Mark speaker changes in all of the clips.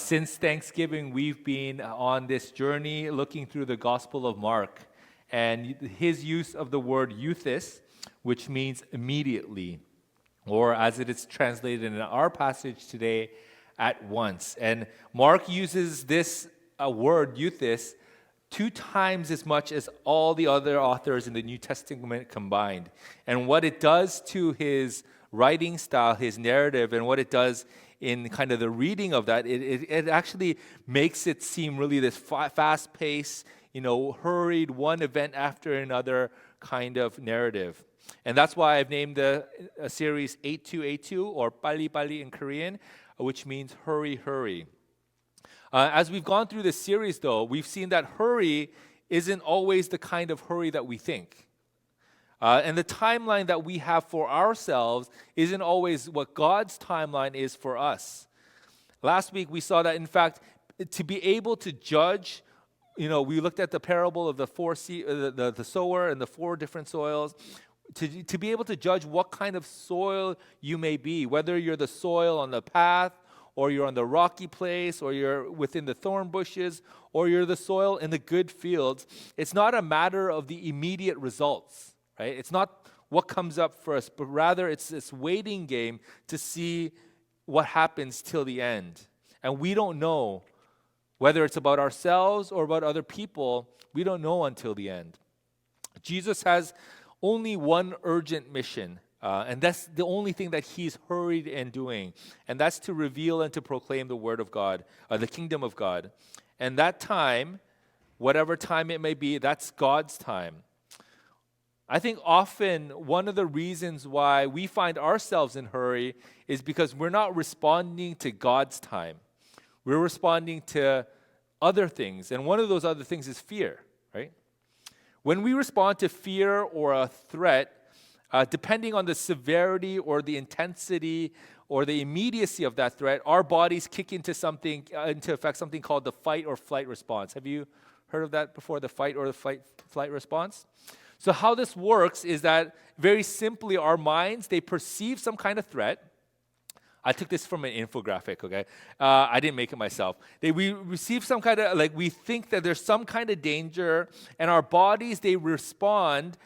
Speaker 1: Since Thanksgiving, we've been on this journey looking through the Gospel of Mark and his use of the word euthys, which means immediately, or as it is translated in our passage today, at once. And Mark uses this word euthys 2 times as much as all the other authors in the New Testament combined. And what it does to his writing style, his narrative, and what it does in kind of the reading of that, it actually makes it seem really this fast-paced, hurried, one event after another kind of narrative. And that's why I've named the series 8282, or Pali Pali in Korean, which means hurry, hurry. As we've gone through this series, though, we've seen that hurry isn't always the kind of hurry that we think. And the timeline that we have for ourselves isn't always what God's timeline is for us. Last week, we saw that, in fact, to be able to judge, we looked at the parable of the sower and the 4 different soils. To be able to judge what kind of soil you may be, whether you're the soil on the path, or you're on the rocky place, or you're within the thorn bushes, or you're the soil in the good fields, it's not a matter of the immediate results. Right? It's not what comes up first, but rather it's this waiting game to see what happens till the end. And we don't know whether it's about ourselves or about other people. We don't know until the end. Jesus has only one urgent mission, and that's the only thing that he's hurried in doing, and that's to reveal and to proclaim the word of God, the kingdom of God. And that time, whatever time it may be, that's God's time. I think often one of the reasons why we find ourselves in hurry is because we're not responding to God's time. We're responding to other things, and one of those other things is fear, right? When we respond to fear or a threat, depending on the severity or the intensity or the immediacy of that threat, our bodies kick into effect something called the fight or flight response. Have you heard of that before, the fight or the flight response? So how this works is that very simply our minds, they perceive some kind of threat. I took this from an infographic, okay? I didn't make it myself. We receive some kind of, we think that there's some kind of danger, and our bodies, they respond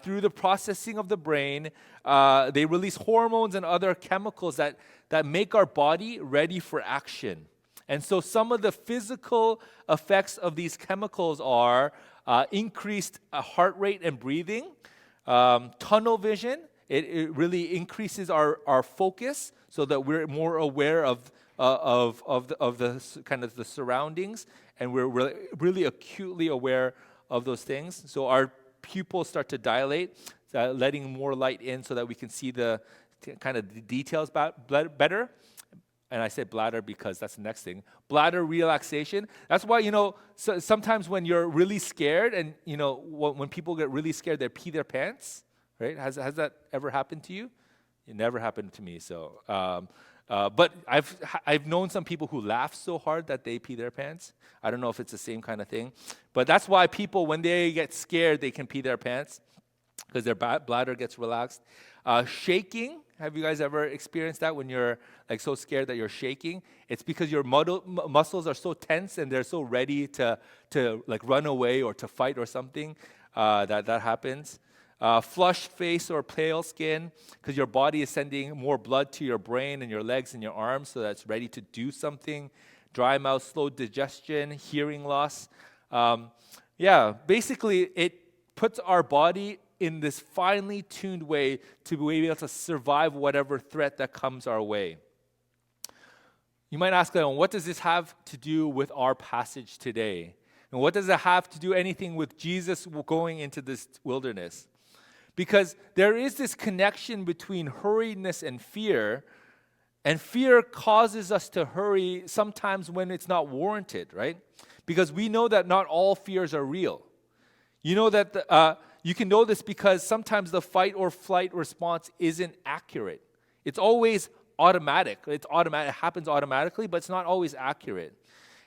Speaker 1: through the processing of the brain. They release hormones and other chemicals that make our body ready for action. And so some of the physical effects of these chemicals are increased heart rate and breathing, tunnel vision. It really increases our focus so that we're more aware of the kind of the surroundings, and we're really acutely aware of those things. So our pupils start to dilate, letting more light in so that we can see the kind of the details better. And I said bladder because that's the next thing. Bladder relaxation. That's why, sometimes when you're really scared and, when people get really scared, they pee their pants, right? Has that ever happened to you? It never happened to me. So, but I've known some people who laugh so hard that they pee their pants. I don't know if it's the same kind of thing. But that's why people, when they get scared, they can pee their pants because their bladder gets relaxed. Shaking. Have you guys ever experienced that when you're so scared that you're shaking? It's because your muscles are so tense and they're so ready to run away or to fight or something that happens. Flushed face or pale skin, because your body is sending more blood to your brain and your legs and your arms so that it's ready to do something. Dry mouth, slow digestion, hearing loss. Basically it puts our body in this finely tuned way to be able to survive whatever threat that comes our way. You might ask, what does this have to do with our passage today? And what does it have to do anything with Jesus going into this wilderness? Because there is this connection between hurriedness and fear causes us to hurry sometimes when it's not warranted, right? Because we know that not all fears are real. You know that you can know this because sometimes the fight or flight response isn't accurate. It's always automatic. It happens automatically, but it's not always accurate.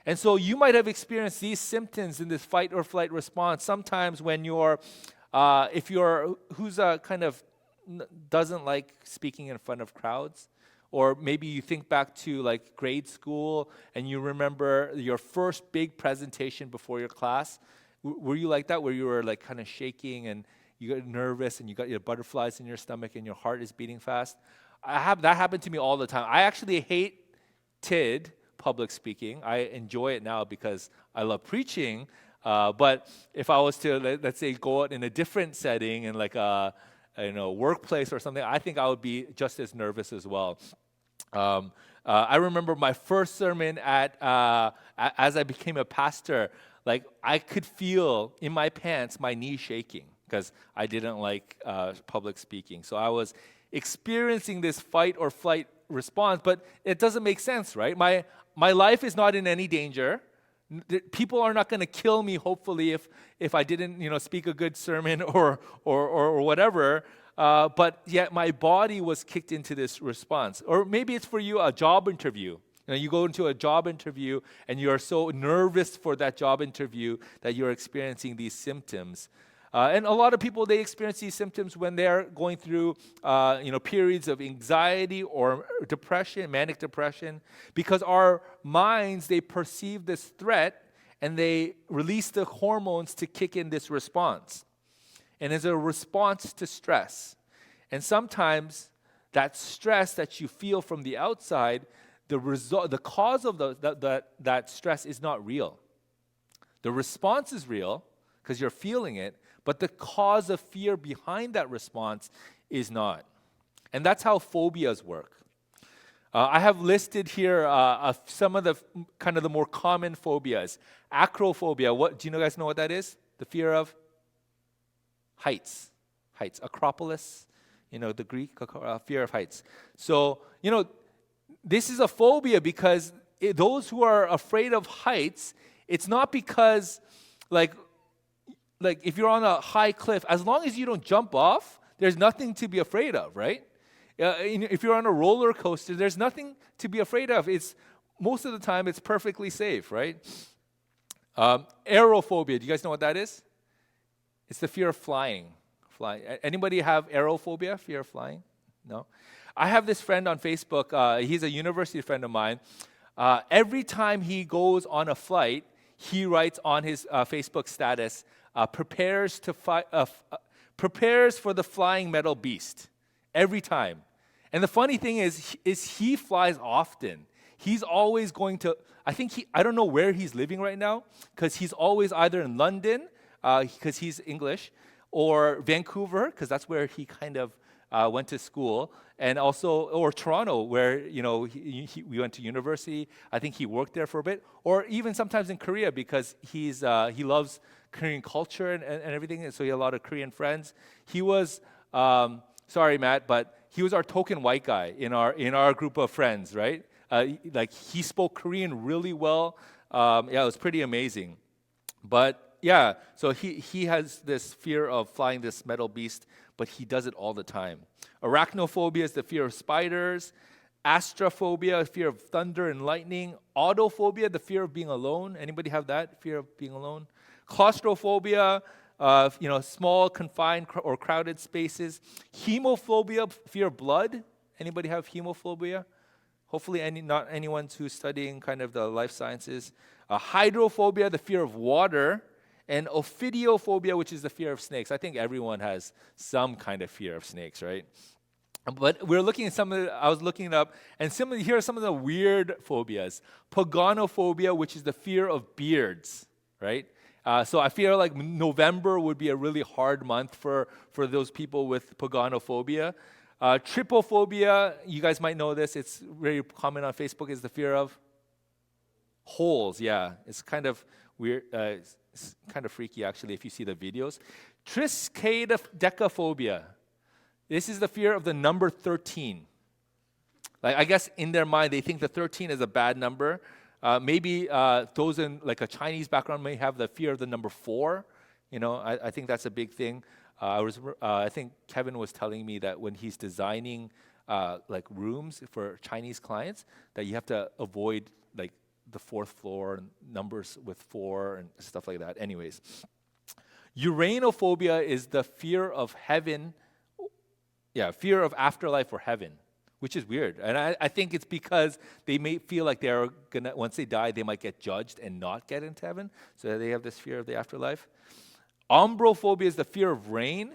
Speaker 1: And so you might have experienced these symptoms in this fight or flight response sometimes when who's kind of doesn't like speaking in front of crowds, Or maybe you think back to like grade school and you remember your first big presentation before your class. Were you like that, where you were like kind of shaking and you got nervous and you got your butterflies in your stomach and your heart is beating fast? That happened to me all the time. I actually hated public speaking. I enjoy it now because I love preaching. But if I was to, let's say, go out in a different setting in like a workplace or something, I think I would be just as nervous as well. I remember my first sermon as I became a pastor. Like I could feel in my pants my knees shaking because I didn't like public speaking. So I was experiencing this fight or flight response, but it doesn't make sense, right? My life is not in any danger. People are not going to kill me, hopefully, if I didn't, speak a good sermon or whatever. But yet my body was kicked into this response. Or maybe it's for you a job interview. You go into a job interview and you're so nervous for that job interview that you're experiencing these symptoms. And a lot of people, they experience these symptoms when they're going through, periods of anxiety or depression, manic depression, because our minds, they perceive this threat and they release the hormones to kick in this response. And it's a response to stress. And sometimes that stress that you feel from the outside, the cause of that stress is not real. The response is real because you're feeling it, but the cause of fear behind that response is not. And that's how phobias work. I have listed here some of the kind of the more common phobias. Acrophobia, do you guys know what that is? The fear of heights. Acropolis, the Greek fear of heights. So, this is a phobia because those who are afraid of heights, it's not because like if you're on a high cliff, as long as you don't jump off, there's nothing to be afraid of, right? If you're on a roller coaster, there's nothing to be afraid of. It's most of the time it's perfectly safe, right? Aerophobia, do you guys know what that is? It's the fear of flying. Anybody have aerophobia, fear of flying? No? I have this friend on Facebook. He's a university friend of mine. Every time he goes on a flight, he writes on his Facebook status, prepares for the flying metal beast every time. And the funny thing is he flies often. He's always going to, I don't know where he's living right now, because he's always either in London, because he's English, or Vancouver, because that's where he kind of went to school, and also, or Toronto, where, we went to university. I think he worked there for a bit, or even sometimes in Korea, because he loves Korean culture and everything, and so he had a lot of Korean friends. He was, sorry, Matt, but he was our token white guy in our group of friends, right? He spoke Korean really well. It was pretty amazing. But yeah, so he has this fear of flying this metal beast, but he does it all the time. Arachnophobia is the fear of spiders. Astrophobia, fear of thunder and lightning. Autophobia, the fear of being alone. Anybody have that, fear of being alone? Claustrophobia, small, confined, or crowded spaces. Hemophobia, fear of blood. Anybody have hemophobia? Hopefully not anyone who's studying kind of the life sciences. Hydrophobia, the fear of water. And ophidiophobia, which is the fear of snakes. I think everyone has some kind of fear of snakes, right? But we're looking at I was looking it up, and here are some of the weird phobias. Paganophobia, which is the fear of beards, right? So I feel like November would be a really hard month for those people with paganophobia. Trypophobia, you guys might know this, it's very common on Facebook, is the fear of holes. Yeah, it's kind of weird. It's kind of freaky, actually, if you see the videos. Triskaidekaphobia. This is the fear of the number 13. I guess in their mind, they think the 13 is a bad number. Maybe those in like a Chinese background may have the fear of the number 4. I think that's a big thing. I think Kevin was telling me that when he's designing rooms for Chinese clients, that you have to avoid the 4th floor and numbers with 4 and stuff like that. Anyways, Uranophobia is the fear of heaven. Yeah, fear of afterlife or heaven, which is weird. And I think it's because they may feel like they're gonna, once they die, they might get judged and not get into heaven. So they have this fear of the afterlife. Ombrophobia is the fear of rain,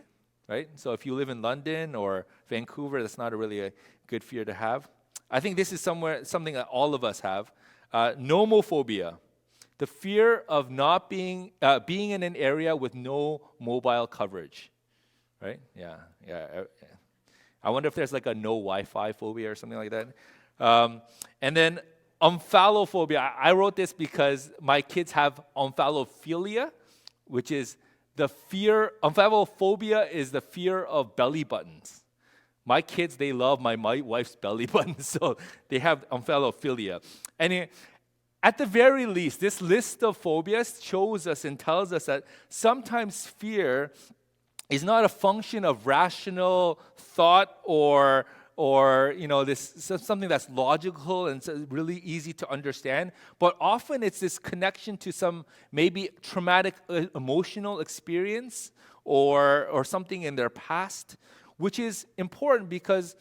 Speaker 1: right? So if you live in London or Vancouver, that's not really a good fear to have. I think this is something that all of us have. Nomophobia, the fear of not being in an area with no mobile coverage, right? Yeah. I wonder if there's like a no Wi-Fi phobia or something like that. And then omphalophobia. I wrote this because my kids have omphalophobia, which is the fear. Omphalophobia is the fear of belly buttons. My kids, they love my wife's belly button, so they have omphalophobia. And at the very least, this list of phobias shows us and tells us that sometimes fear is not a function of rational thought or something that's logical and really easy to understand, but often it's this connection to some maybe traumatic emotional experience or something in their past, which is important because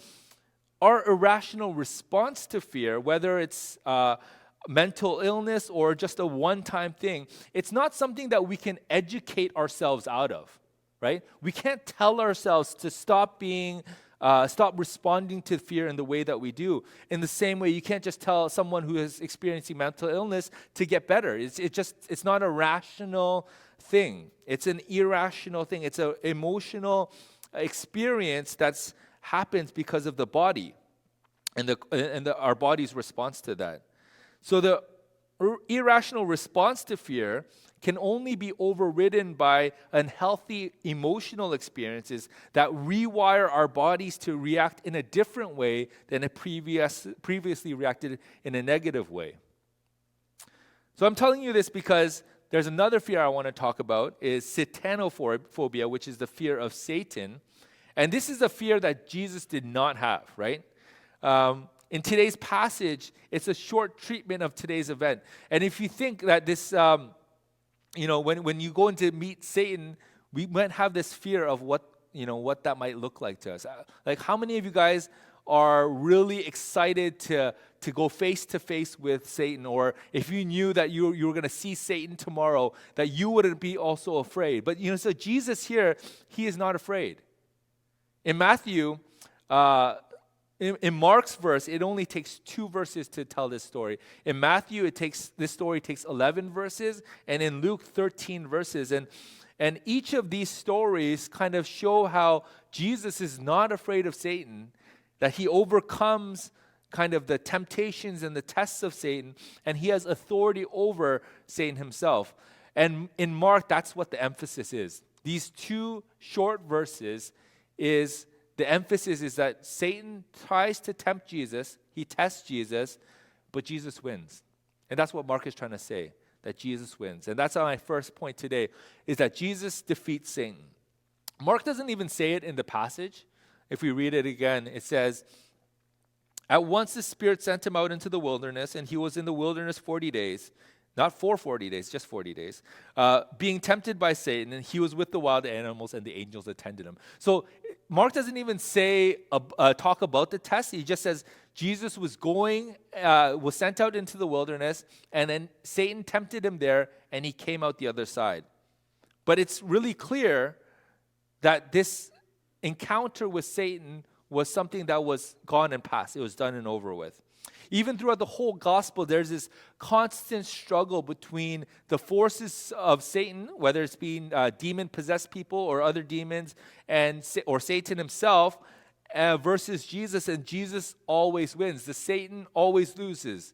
Speaker 1: our irrational response to fear, whether it's mental illness or just a one-time thing, it's not something that we can educate ourselves out of. Right? We can't tell ourselves to stop responding to fear in the way that we do. In the same way, you can't just tell someone who is experiencing mental illness to get better. It's not a rational thing. It's an irrational thing. It's an emotional experience that happens because of the body and our body's response to that. So the irrational response to fear can only be overridden by unhealthy emotional experiences that rewire our bodies to react in a different way than it previously reacted in a negative way. So I'm telling you this because there's another fear I want to talk about is satanophobia, which is the fear of Satan. And this is a fear that Jesus did not have, right? In today's passage, it's a short treatment of today's event. And if you think that this, when you go in to meet Satan, we might have this fear of what that might look like to us. Like, how many of you guys are really excited to go face to face with Satan? Or if you knew that you were going to see Satan tomorrow, that you wouldn't be also afraid. But, so Jesus here, he is not afraid. In Matthew, in Mark's verse, it only takes 2 verses to tell this story. In Matthew, this story takes 11 verses, and in Luke, 13 verses. And each of these stories kind of show how Jesus is not afraid of Satan, that he overcomes kind of the temptations and the tests of Satan, and he has authority over Satan himself. And in Mark, that's what the emphasis is. These 2 short verses the emphasis is that Satan tries to tempt Jesus, he tests Jesus, but Jesus wins. And that's what Mark is trying to say, that Jesus wins. And that's my first point today, is that Jesus defeats Satan. Mark doesn't even say it in the passage. If we read it again, it says, "At once the Spirit sent him out into the wilderness, and he was in the wilderness 40 days. Not for 40 days, just 40 days. Being tempted by Satan, and he was with the wild animals, and the angels attended him." So Mark doesn't even talk about the test. He just says Jesus was sent out into the wilderness, and then Satan tempted him there, and he came out the other side. But it's really clear that this encounter with Satan was something that was gone and past. It was done and over with. Even throughout the whole gospel, there's this constant struggle between the forces of Satan, whether it's being demon-possessed people or other demons, or Satan himself, versus Jesus, and Jesus always wins. The Satan always loses.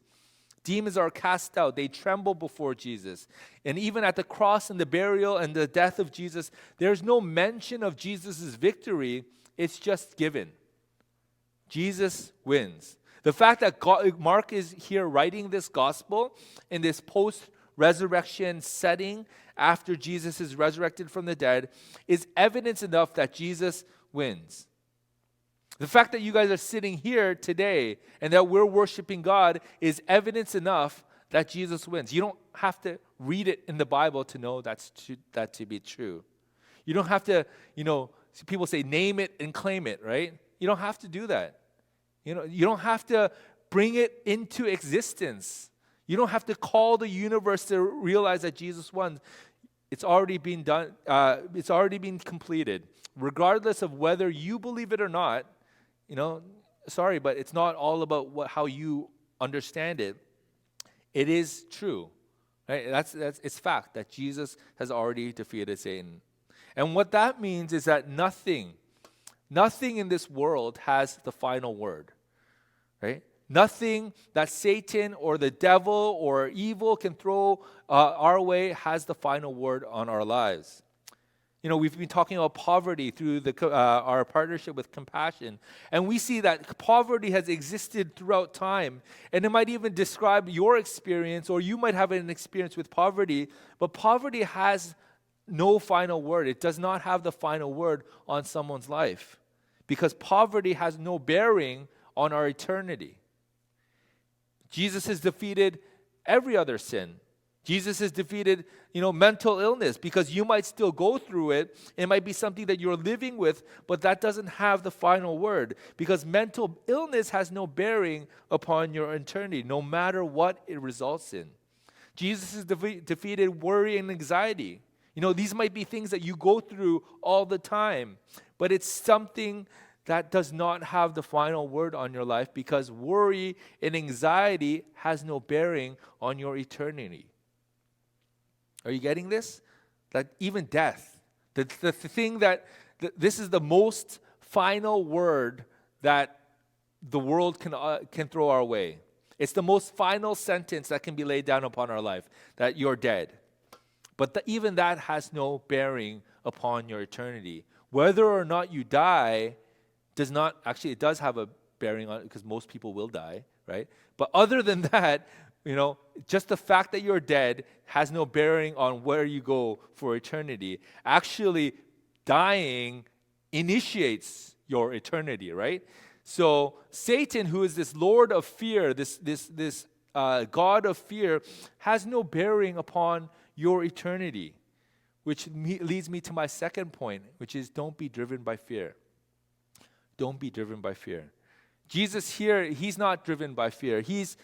Speaker 1: Demons are cast out. They tremble before Jesus. And even at the cross and the burial and the death of Jesus, there's no mention of Jesus' victory. It's just given. Jesus wins. The fact that Mark is here writing this gospel in this post-resurrection setting after Jesus is resurrected from the dead is evidence enough that Jesus wins. The fact that you guys are sitting here today and that we're worshiping God is evidence enough that Jesus wins. You don't have to read it in the Bible to know that to be true. You don't have to, people say name it and claim it, right? You don't have to do that. You don't have to bring it into existence. You don't have to call the universe to realize that Jesus won. It's already been done. It's already been completed. Regardless of whether you believe it or not, sorry, but it's not all about how you understand it. It is true. Right? It's fact that Jesus has already defeated Satan. And what that means is that nothing in this world has the final word. Right? Nothing that Satan or the devil or evil can throw our way has the final word on our lives. We've been talking about poverty through our partnership with Compassion. And we see that poverty has existed throughout time. And it might even describe your experience, or you might have an experience with poverty. But poverty has no final word. It does not have the final word on someone's life. Because poverty has no bearing on our eternity. Jesus has defeated every other sin. Jesus has defeated, mental illness, because you might still go through it. It might be something that you're living with, but that doesn't have the final word, because mental illness has no bearing upon your eternity, no matter what it results in. Jesus has defeated worry and anxiety. These might be things that you go through all the time, but it's something that does not have the final word on your life, because worry and anxiety has no bearing on your eternity. Are you getting this? That even death, the thing that, this is the most final word that the world can throw our way. It's the most final sentence that can be laid down upon our life, that you're dead. But even that has no bearing upon your eternity. Whether or not you die does not, actually it does have a bearing on it, because most people will die, right? But other than that, just the fact that you're dead has no bearing on where you go for eternity. Actually, dying initiates your eternity, right? So Satan, who is this Lord of fear, this God of fear, has no bearing upon your eternity, which leads me to my second point, which is don't be driven by fear. Don't be driven by fear. Jesus here, he's not driven by fear. He's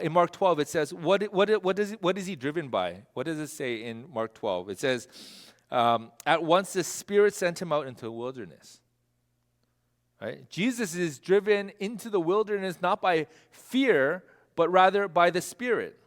Speaker 1: in Mark 12, it says, what is he driven by? What does it say in Mark 12? It says, at once the Spirit sent him out into the wilderness. Right? Jesus is driven into the wilderness not by fear, but rather by the Spirit.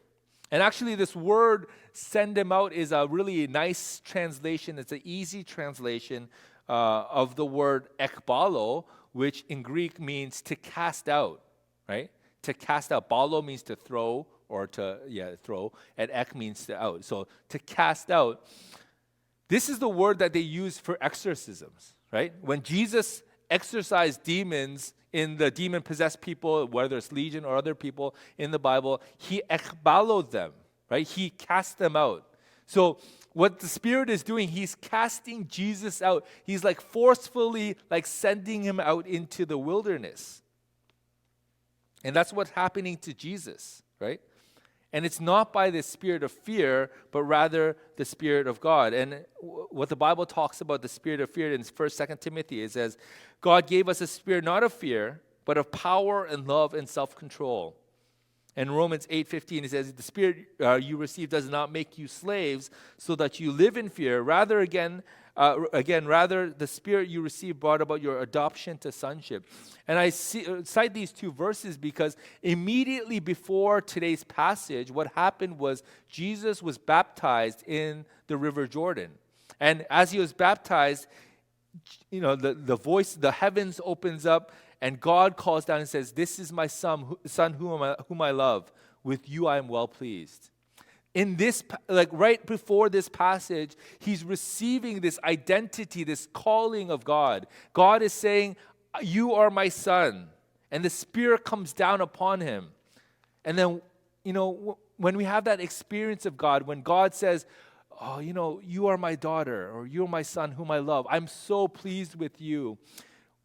Speaker 1: And actually, this word, send him out, is a really nice translation. It's an easy translation of the word ekbalo, which in Greek means to cast out, right? To cast out. Balo means to throw, or throw, and ek means to out. So to cast out. This is the word that they use for exorcisms, right? When Jesus exorcised demons in the demon-possessed people, whether it's Legion or other people in the Bible, he ekbaloed them, right? He cast them out. So what the Spirit is doing, he's casting Jesus out. He's like forcefully sending him out into the wilderness. And that's what's happening to Jesus, right? And it's not by the spirit of fear, but rather the Spirit of God. And what the Bible talks about the spirit of fear in 1st, 2nd Timothy, it says, God gave us a spirit not of fear, but of power and love and self-control. In Romans 8:15, it says, the Spirit you receive does not make you slaves so that you live in fear. Rather, rather, the Spirit you received brought about your adoption to sonship. And I cite these two verses because immediately before today's passage, what happened was Jesus was baptized in the River Jordan. And as he was baptized, the heavens opens up, and God calls down and says, this is my son whom I love. With you I am well pleased. In this, right before this passage, he's receiving this identity, this calling of God. God is saying, you are my son. And the Spirit comes down upon him. And then, when we have that experience of God, when God says, oh, you are my daughter, or you're my son whom I love, I'm so pleased with you.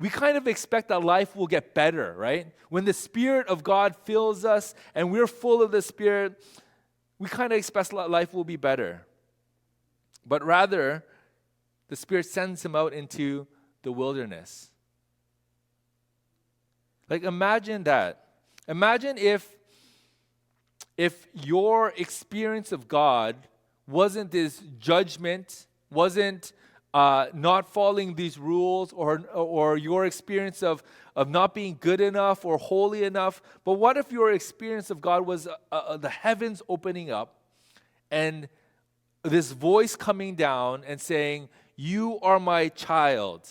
Speaker 1: We kind of expect that life will get better, right? When the Spirit of God fills us and we're full of the Spirit, we kind of expect life will be better. But rather, the Spirit sends him out into the wilderness. Like, imagine that. Imagine if your experience of God wasn't this judgment, wasn't not following these rules, or your experience of not being good enough or holy enough. But what if your experience of God was the heavens opening up and this voice coming down and saying, "You are my child.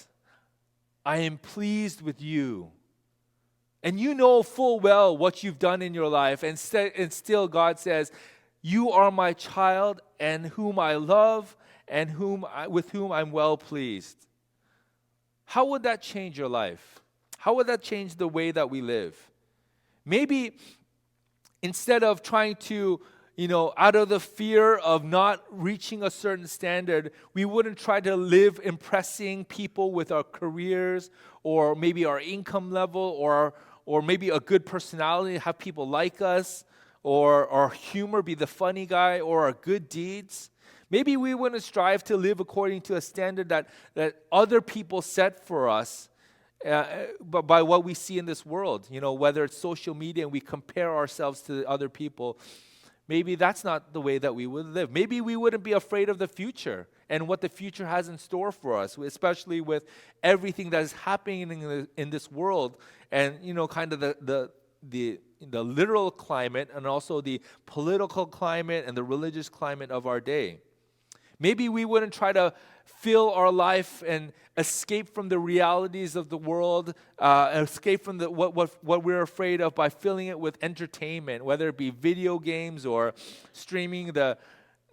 Speaker 1: I am pleased with you." And you know full well what you've done in your life, and still God says, "You are my child, and whom I love, and with whom I'm well pleased." How would that change your life? How would that change the way that we live? Maybe instead of trying to, out of the fear of not reaching a certain standard, we wouldn't try to live impressing people with our careers, or maybe our income level, or maybe a good personality, have people like us, or our humor, be the funny guy, or our good deeds. Maybe we wouldn't strive to live according to a standard that other people set for us, but by what we see in this world, whether it's social media and we compare ourselves to other people. Maybe that's not the way that we would live. Maybe we wouldn't be afraid of the future and what the future has in store for us, especially with everything that is happening in this world, and kind of the literal climate, and also the political climate and the religious climate of our day. Maybe we wouldn't try to fill our life and escape from the realities of the world, escape from what we're afraid of by filling it with entertainment, whether it be video games or streaming the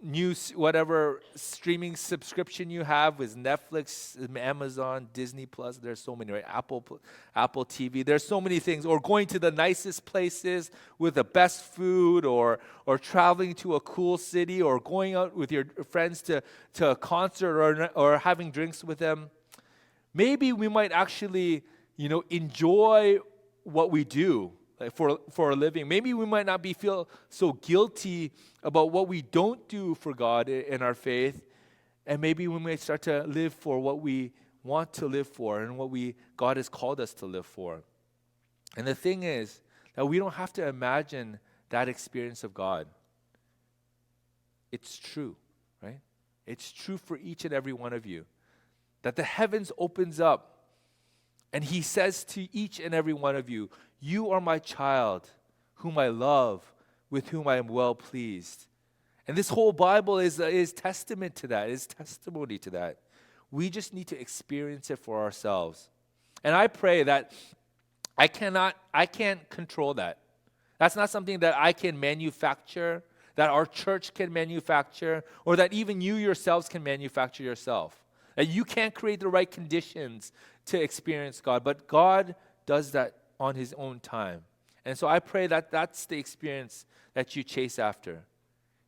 Speaker 1: news, whatever streaming subscription you have with Netflix, Amazon, Disney Plus. There's so many, right? Apple TV. There's so many things. Or going to the nicest places with the best food, or traveling to a cool city, or going out with your friends to a concert, or having drinks with them. Maybe we might actually, enjoy what we do, like for a living. Maybe we might not feel so guilty about what we don't do for God in our faith, and maybe we might start to live for what we want to live for, and what God has called us to live for. And the thing is that we don't have to imagine that experience of God. It's true, right? It's true for each and every one of you, that the heavens opens up, and He says to each and every one of you, "You are my child, whom I love, with whom I am well pleased." And this whole Bible is testament to that, is testimony to that. We just need to experience it for ourselves. And I pray that I can't control that. That's not something that I can manufacture, that our church can manufacture, or that even you yourselves can manufacture yourself. That you can't create the right conditions to experience God, but God does that on His own time. And so I pray that that's the experience that you chase after.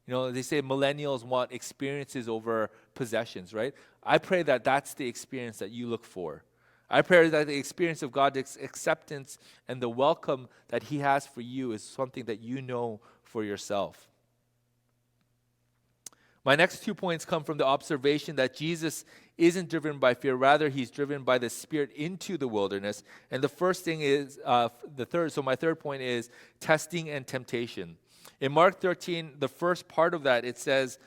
Speaker 1: They say millennials want experiences over possessions, right? I pray that that's the experience that you look for. I pray that the experience of God's acceptance and the welcome that He has for you is something that you know for yourself. My next 2 points come from the observation that Jesus isn't driven by fear. Rather, He's driven by the Spirit into the wilderness. And the first thing is, my third point is testing and temptation. In Mark 13, the first part of that, it says,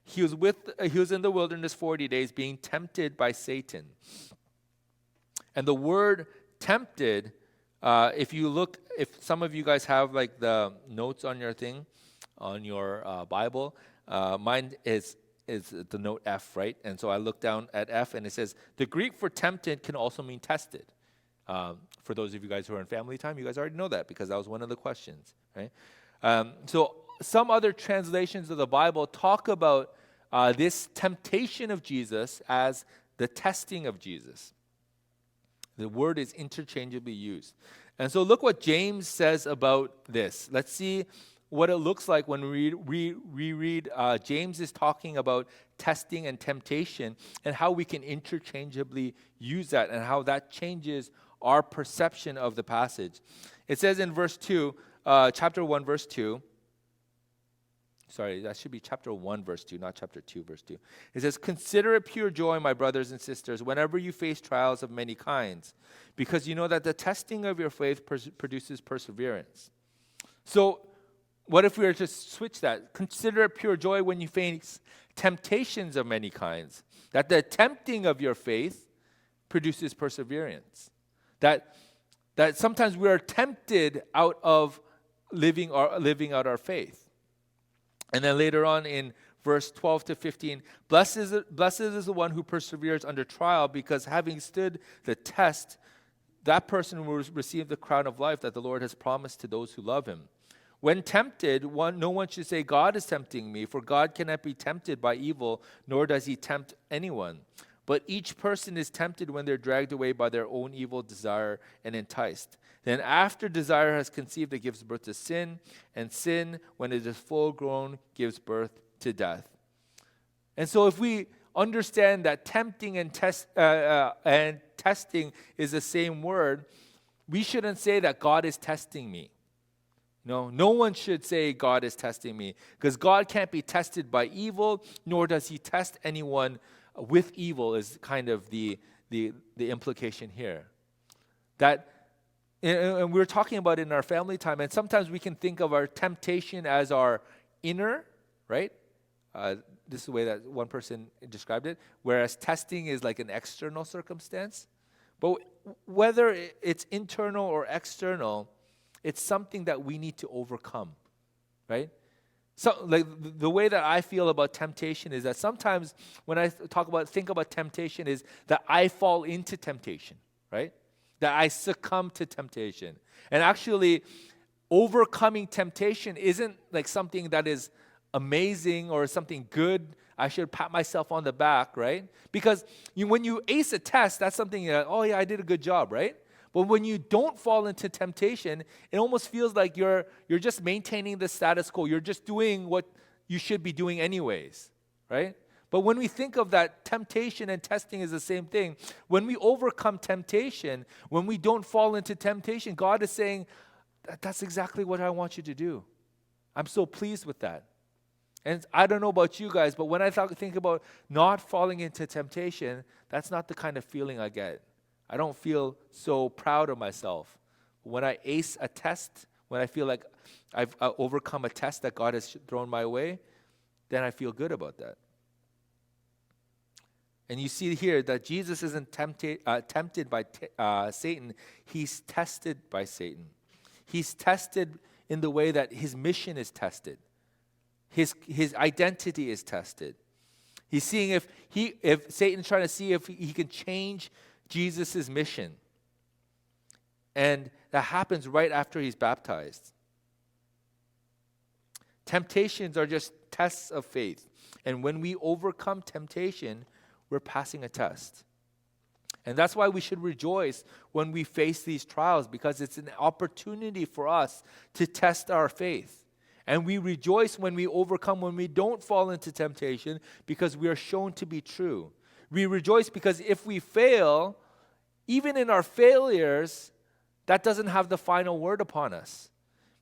Speaker 1: He was in the wilderness 40 days being tempted by Satan. And the word tempted, if some of you guys have like the notes on your thing, on your Bible, mine is the note F, right? And so I look down at F, and it says, the Greek for tempted can also mean tested. For those of you guys who are in family time, you guys already know that, because that was one of the questions, right? So some other translations of the Bible talk about this temptation of Jesus as the testing of Jesus. The word is interchangeably used. And so look what James says about this. Let's see what it looks like when we read. James is talking about testing and temptation, and how we can interchangeably use that, and how that changes our perception of the passage. It says in verse 2, chapter 1, verse 2, Sorry, that should be chapter 1, verse 2, not chapter 2, verse 2. It says, "Consider it pure joy, my brothers and sisters, whenever you face trials of many kinds, because you know that the testing of your faith produces perseverance." So, what if we were to switch that? Consider it pure joy when you face temptations of many kinds, that the tempting of your faith produces perseverance. That sometimes we are tempted out of living out our faith. And then later on in verse 12 to 15, blessed is the one who perseveres under trial, because having stood the test, that person will receive the crown of life that the Lord has promised to those who love him. When tempted, no one should say, God is tempting me, for God cannot be tempted by evil, nor does he tempt anyone. But each person is tempted when they're dragged away by their own evil desire and enticed. Then after desire has conceived, it gives birth to sin, and sin, when it is full grown, gives birth to death. And so if we understand that tempting and testing is the same word, we shouldn't say that God is testing me. No one should say God is testing me, because God can't be tested by evil, nor does he test anyone with evil, is kind of the implication here. That, and we're talking about it in our family time, and sometimes we can think of our temptation as our inner, right? This is the way that one person described it, whereas testing is like an external circumstance. But whether it's internal or external, it's something that we need to overcome, right? So, like the way that I feel about temptation is that sometimes when I think about temptation, is that I fall into temptation, right? That I succumb to temptation. And actually, overcoming temptation isn't like something that is amazing or something good. I should pat myself on the back, right? Because when you ace a test, that's something that, oh yeah, I did a good job, right? But when you don't fall into temptation, it almost feels like you're just maintaining the status quo. You're just doing what you should be doing anyways, right? But when we think of that, temptation and testing is the same thing. When we overcome temptation, when we don't fall into temptation, God is saying, that's exactly what I want you to do. I'm so pleased with that. And I don't know about you guys, but when I think about not falling into temptation, that's not the kind of feeling I get. I don't feel so proud of myself. When I ace a test, when I feel like I've overcome a test that God has thrown my way, then I feel good about that. And you see here that Jesus isn't tempted by Satan. He's tested by Satan. He's tested in the way that his mission is tested. His identity is tested. He's seeing if Satan's trying to see if he can change Jesus' mission. And that happens right after he's baptized. Temptations are just tests of faith. And when we overcome temptation, we're passing a test. And that's why we should rejoice when we face these trials, because it's an opportunity for us to test our faith. And we rejoice when we overcome, when we don't fall into temptation, because we are shown to be true. We rejoice because if we fail, even in our failures, that doesn't have the final word upon us.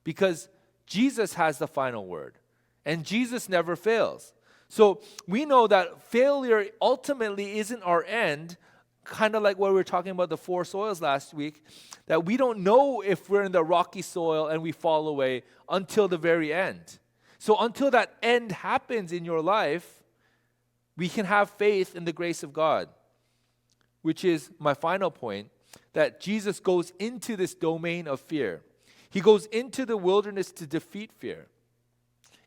Speaker 1: Because Jesus has the final word. And Jesus never fails. So we know that failure ultimately isn't our end, kind of like what we were talking about the 4 soils last week, that we don't know if we're in the rocky soil and we fall away until the very end. So until that end happens in your life, we can have faith in the grace of God, which is my final point, that Jesus goes into this domain of fear. He goes into the wilderness to defeat fear.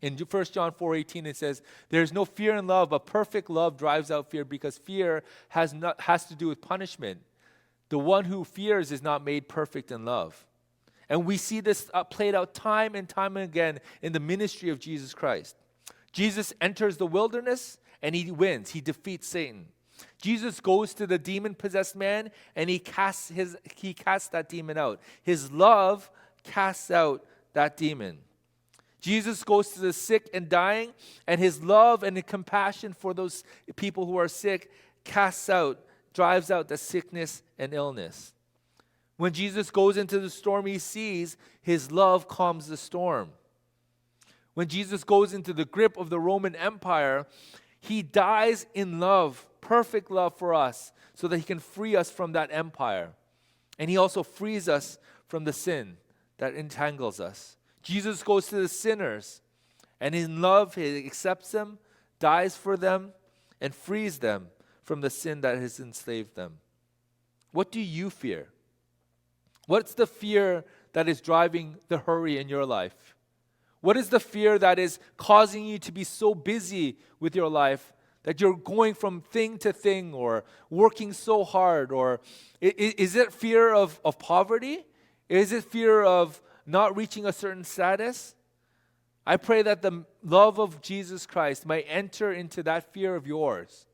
Speaker 1: In 1 John 4:18 it says, "There's no fear in love, but perfect love drives out fear, because fear has to do with punishment. The one who fears is not made perfect in love." And we see this played out time and time again in the ministry of Jesus Christ. Jesus enters the wilderness and he wins. He defeats Satan. Jesus goes to the demon-possessed man and he casts that demon out. His love casts out that demon. Jesus goes to the sick and dying, and his love and compassion for those people who are sick drives out the sickness and illness. When Jesus goes into the stormy seas, his love calms the storm. When Jesus goes into the grip of the Roman Empire, he dies in love, perfect love for us, so that he can free us from that empire. And he also frees us from the sin that entangles us. Jesus goes to the sinners, and in love, he accepts them, dies for them, and frees them from the sin that has enslaved them. What do you fear? What's the fear that is driving the hurry in your life? What is the fear that is causing you to be so busy with your life that you're going from thing to thing or working so hard? Or is it fear of poverty? Is it fear of not reaching a certain status? I pray that the love of Jesus Christ might enter into that fear of yours,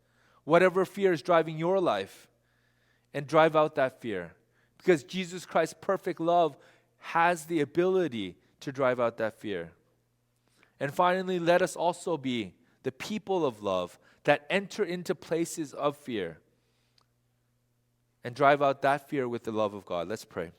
Speaker 1: whatever fear is driving your life, and drive out that fear. Because Jesus Christ's perfect love has the ability to drive out that fear. And finally, let us also be the people of love that enter into places of fear and drive out that fear with the love of God. Let's pray.